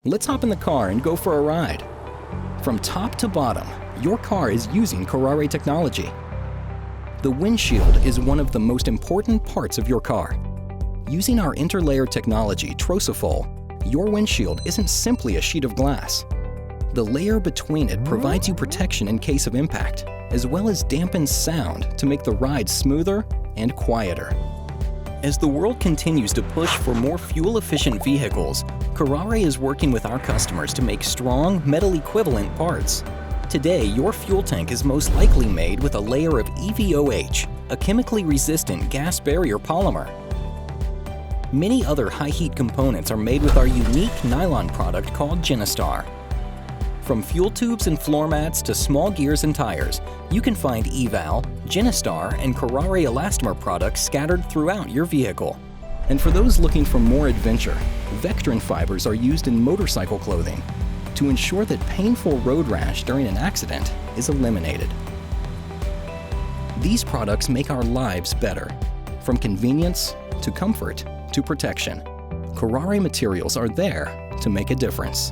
Let's hop in the car and go for a ride. From top to bottom, your car is using Kuraray technology. The windshield is one of the most important parts of your car. Using our interlayer technology, Trosafol, your windshield isn't simply a sheet of glass. The layer between it provides you protection in case of impact, as well as dampens sound to make the ride smoother and quieter. As the world continues to push for more fuel-efficient vehicles, Kuraray is working with our customers to make strong, metal-equivalent parts. Today, your fuel tank is most likely made with a layer of EVOH, a chemically resistant gas barrier polymer. Many other high-heat components are made with our unique nylon product called Genestar. From fuel tubes and floor mats to small gears and tires, you can find EVAL, Genestar, and Kuraray elastomer products scattered throughout your vehicle. And for those looking for more adventure, Vectrin fibers are used in motorcycle clothing to ensure that painful road rash during an accident is eliminated. These products make our lives better, from convenience to comfort to protection. Kuraray materials are there to make a difference.